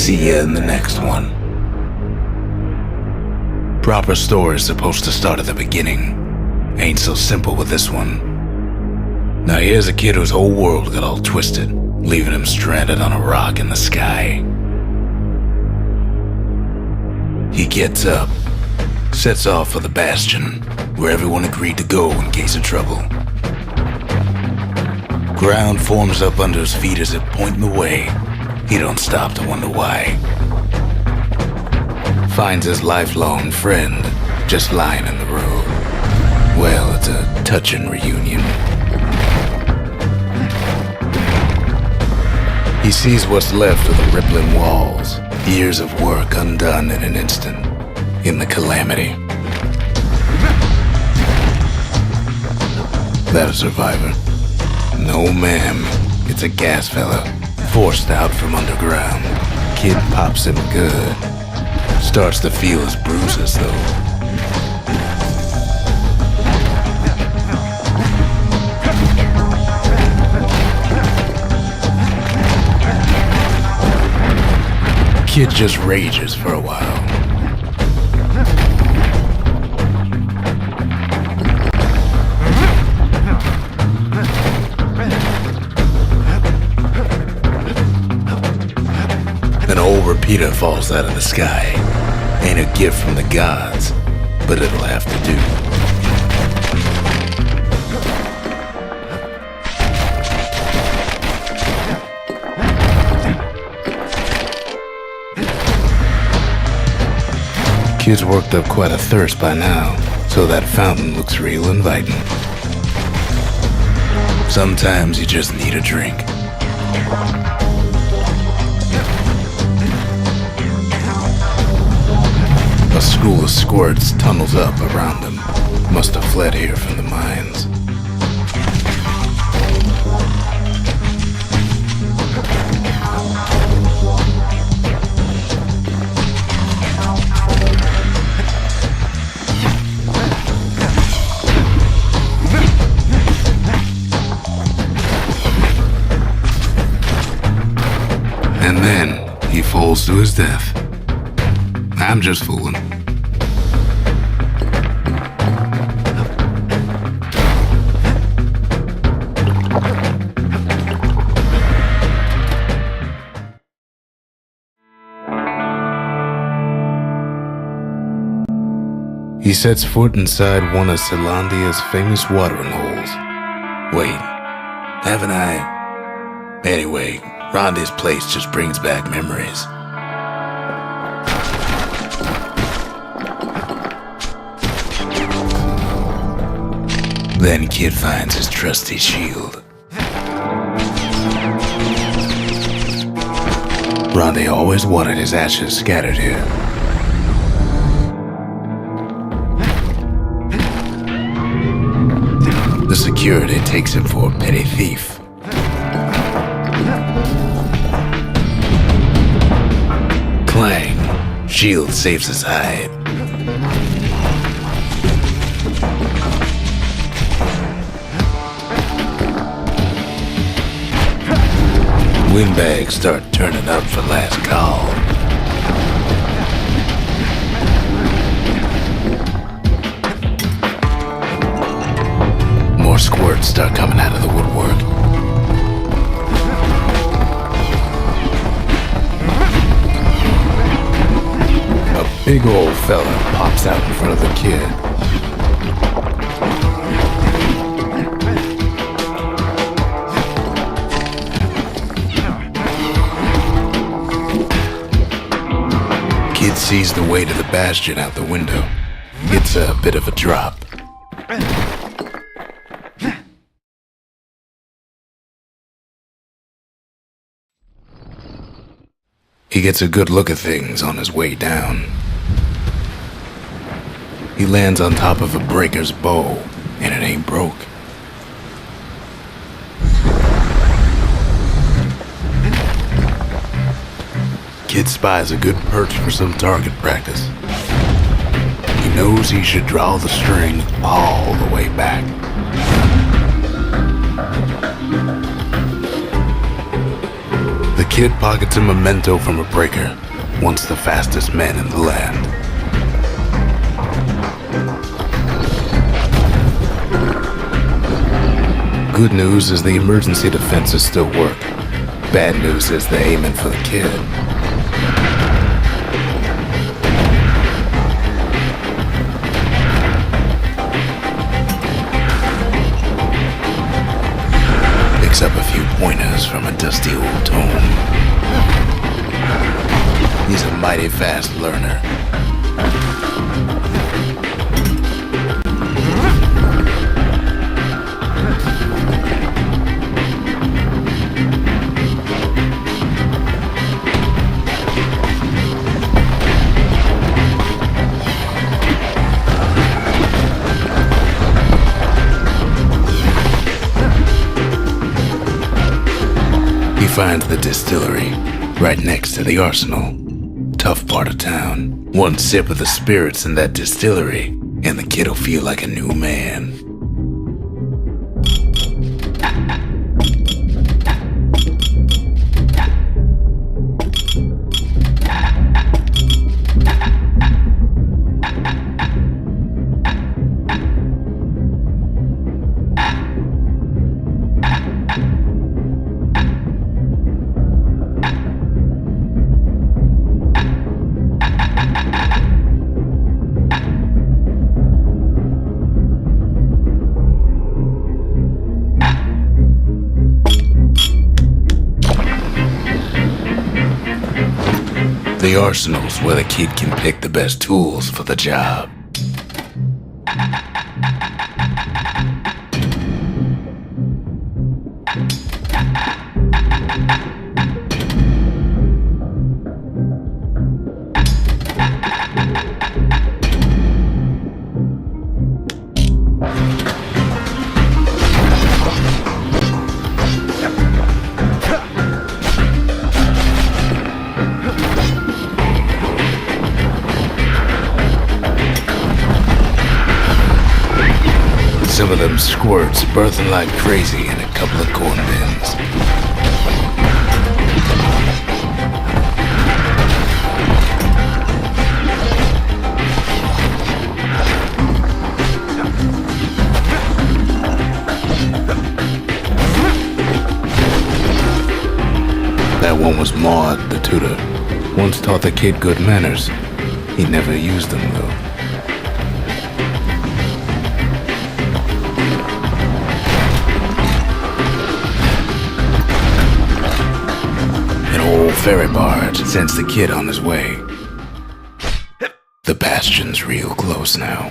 See ya in the next one. Proper story's supposed to start at the beginning. Ain't so simple with this one. Now here's a kid whose whole world got all twisted, leaving him stranded on a rock in the sky. He gets up, sets off for the Bastion, where everyone agreed to go in case of trouble. Ground forms up under his feet as it pointing the way. He don't stop to wonder why. Finds his lifelong friend just lying in the road. Well, it's a touching reunion. He sees what's left of the rippling walls, years of work undone in an instant, in the calamity. That a survivor? No, ma'am. It's a gas fella, forced out from underground. Kid pops him good. Starts to feel his bruises, though. Kid just rages for a while. An old repeater falls out of the sky. Ain't a gift from the gods, but it'll have to do. Kid's worked up quite a thirst by now, so that fountain looks real inviting. Sometimes you just need a drink. A school of squirts tunnels up around him. Must have fled here from the mines. And then he falls to his death. I'm just fooling. He sets foot inside one of Zealandia's famous watering holes. Wait, haven't I? Anyway, Rhonda's place just brings back memories. Then Kid finds his trusty shield. Rhonda always wanted his ashes scattered here. The security takes him for a petty thief. Clang. Shield saves his hide. Windbags start turning up for last call. More squirts start coming out of the woodwork. A big old fella pops out in front of the kid. Kid sees the way to the Bastion out the window. It's a bit of a drop. He gets a good look at things on his way down. He lands on top of a breaker's bow, and it ain't broke. Kid spies a good perch for some target practice. He knows he should draw the string all the way back. The kid pockets a memento from a breaker, once the fastest man in the land. Good news is the emergency defenses still work. Bad news is they're aiming for the kid. Picks up a few pointers from a dusty old tome. He's a mighty fast learner. He finds the distillery, right next to the arsenal. Tough part of town. One sip of the spirits in that distillery, and the kid'll feel like a new man. The arsenal's where the kid can pick the best tools for the job. Some of them squirts birthing like crazy in a couple of corn bins. That one was Maud, the tutor. Once taught the kid good manners. He never used them, though. Old ferry barge sends the kid on his way. The Bastion's real close now.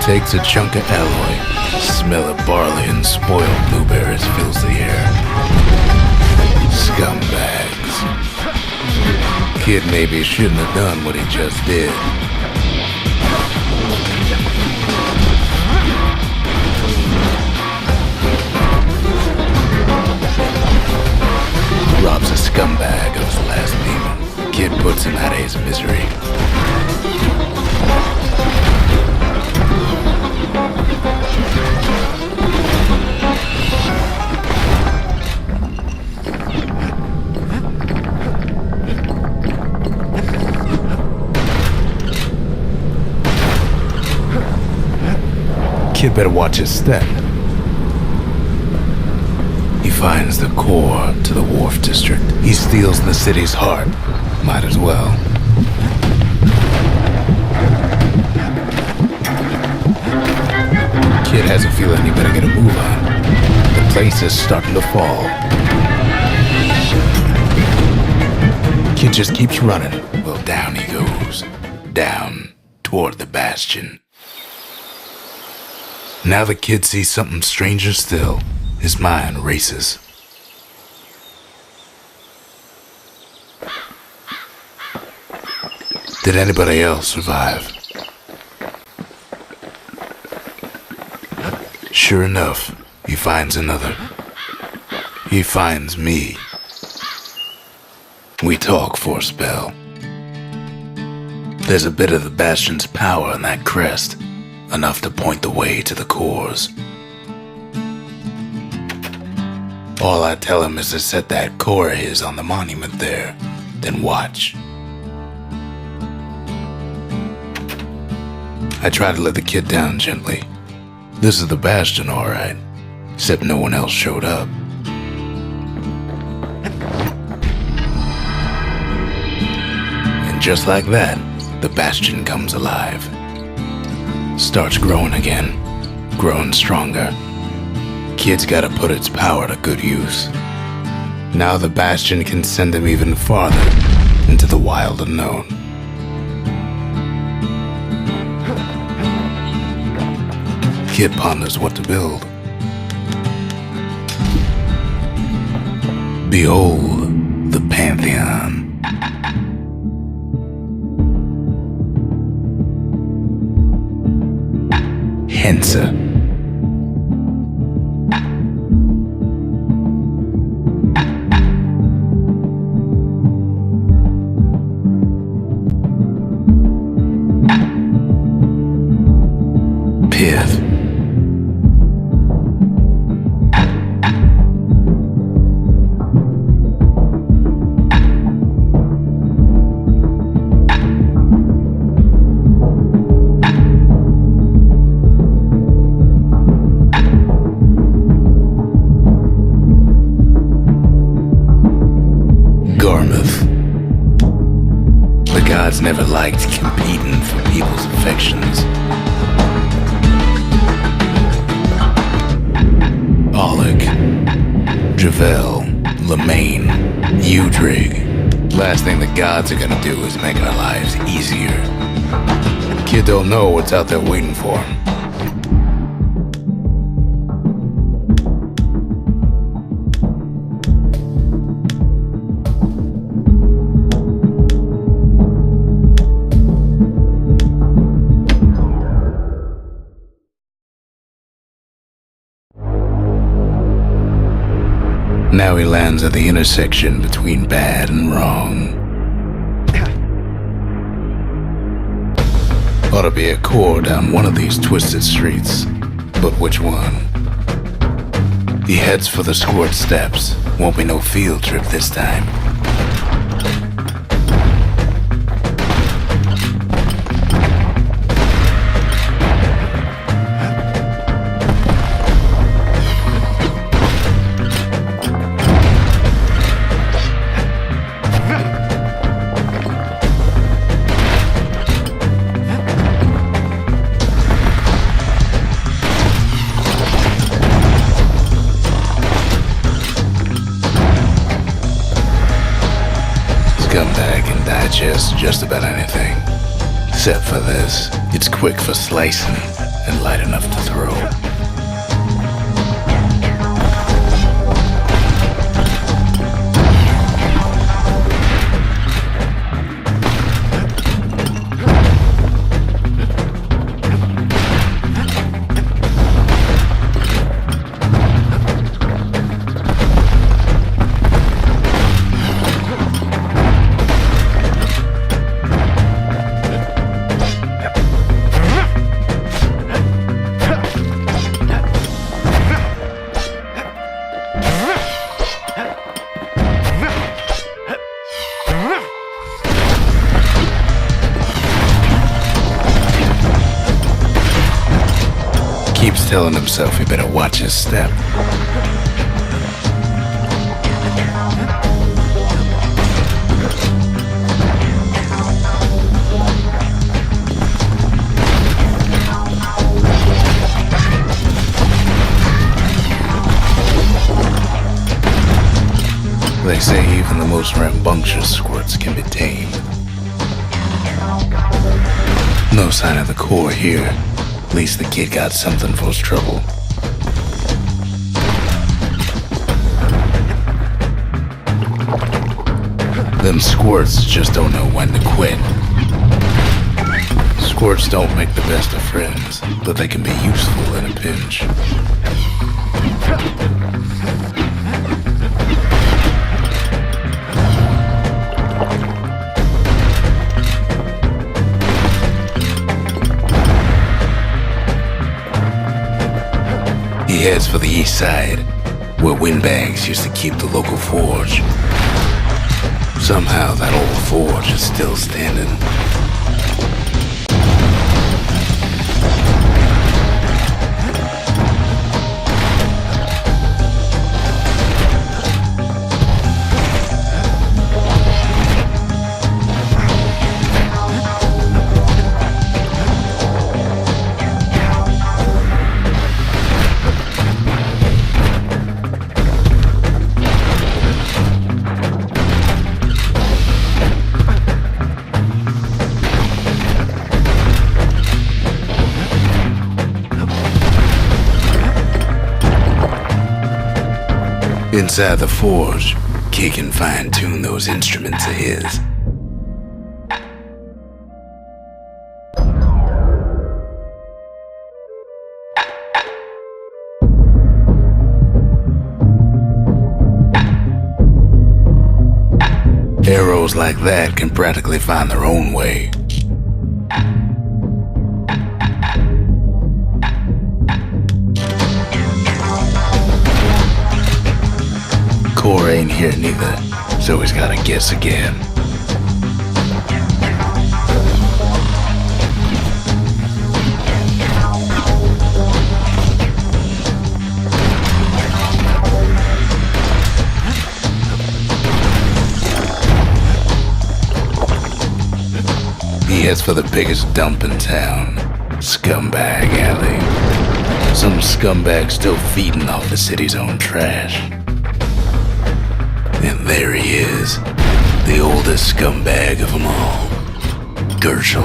Takes a chunk of alloy. Smell of barley and spoiled blueberries fills the air. Scumbags. Kid maybe shouldn't have done what he just did. Robs a scumbag of his last payment. Kid puts him out of his misery. Kid better watch his step. He finds the core to the wharf district. He steals the city's heart. Might as well. Kid has a feeling he better get a move on. The place is starting to fall. Kid just keeps running. Well, down he goes. Down toward the Bastion. Now the kid sees something stranger still. His mind races. Did anybody else survive? Sure enough, he finds another. He finds me. We talk for a spell. There's a bit of the Bastion's power in that crest, enough to point the way to the cores. All I tell him is to set that core of his on the monument there, then watch. I try to let the kid down gently. This is the Bastion, all right, except no one else showed up. And just like that, the Bastion comes alive. Starts growing again, growing stronger. Kid's gotta put its power to good use. Now the Bastion can send him even farther into the wild unknown. Kid ponders what to build. Behold the Pantheon. Hensa. Pith. The gods never liked competing for people's affections. Aulic, Javel, Lemaine, Udrig. Last thing the gods are gonna do is make our lives easier. Kid don't know what's out there waiting for him. Now he lands at the intersection between bad and wrong. Ought to be a core down one of these twisted streets, but which one? He heads for the squirt steps. Won't be no field trip this time. Scumbag can digest just about anything. Except for this. It's quick for slicing and light enough to throw. Keeps telling himself he better watch his step. They say even the most rambunctious squirts can be tamed. No sign of the core here. At least the kid got something for his trouble. Them squirts just don't know when to quit. Squirts don't make the best of friends, but they can be useful in a pinch. He heads for the east side, where windbags used to keep the local forge. Somehow that old forge is still standing. Inside the forge, Key can fine-tune those instruments of his. Arrows like that can practically find their own way. Core ain't here neither, so he's gotta guess again. He heads for the biggest dump in town, Scumbag Alley. Some scumbag still feeding off the city's own trash. And there he is, the oldest scumbag of them all, Gershel.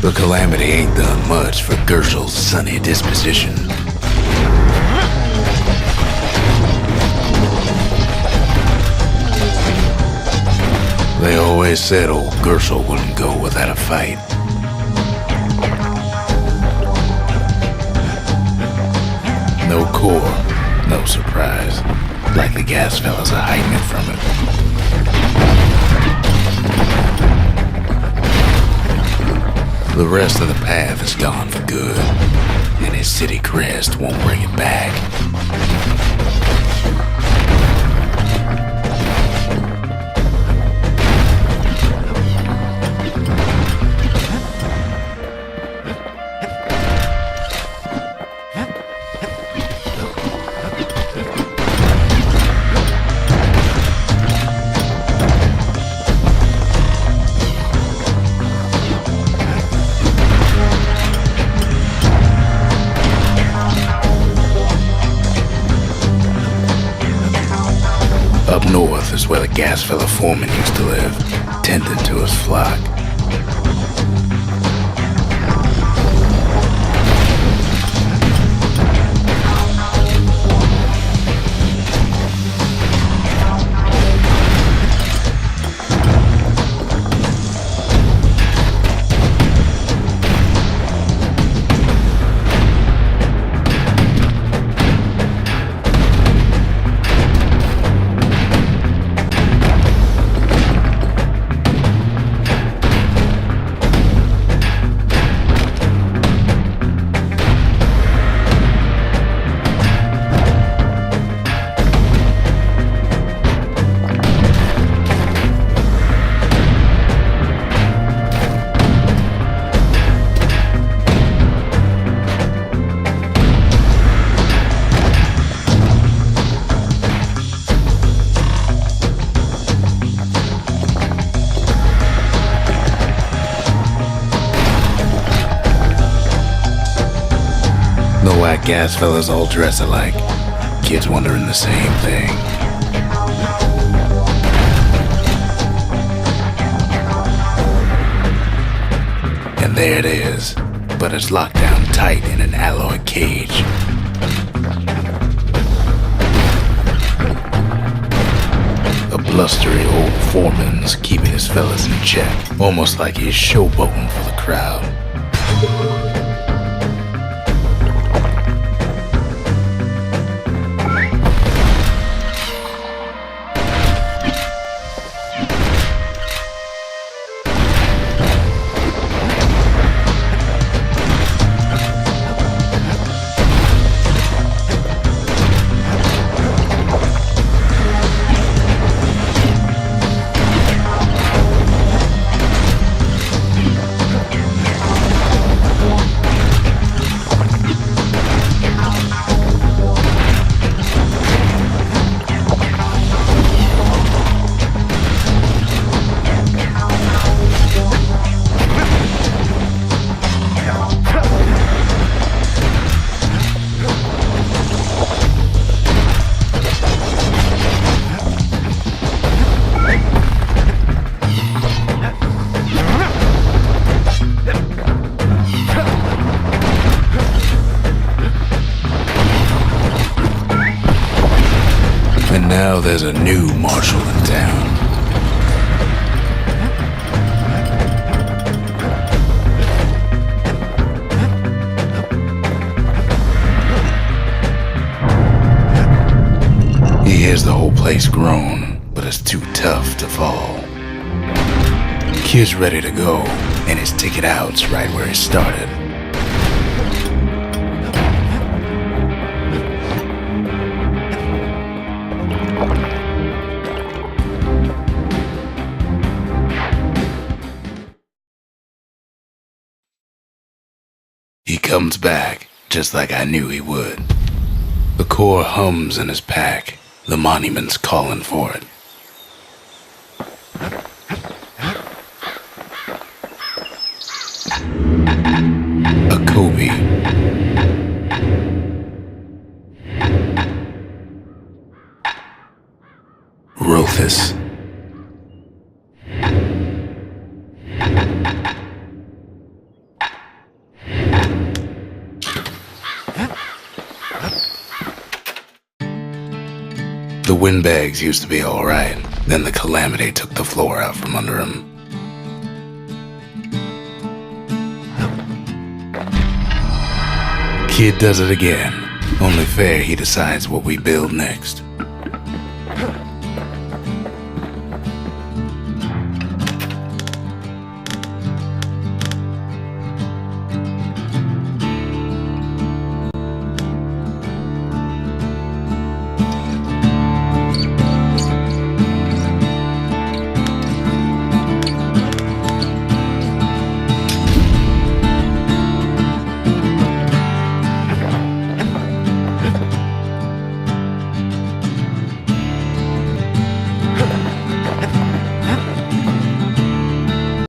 The calamity ain't done much for Gershel's sunny disposition. They always said old Gershel wouldn't go without a fight. No core, no surprise. Like the gas fellas are hiding it from him. The rest of the path is gone for good, and his city crest won't bring it back. Up north is where the gas fella foreman used to live, tending to his flock. The white gas fellas all dress alike. Kids wondering the same thing. And there it is, but it's locked down tight in an alloy cage. A blustery old foreman's keeping his fellas in check, almost like he's showboating for the crowd. And now there's a new marshal in town. He hears the whole place groan, but it's too tough to fall. Kid's ready to go, and his ticket out's right where he started. He comes back, just like I knew he would. The core hums in his pack. The monument's calling for it. A Kobe. Rothus. The windbags used to be alright, then the calamity took the floor out from under him. Kid does it again, only fair he decides what we build next.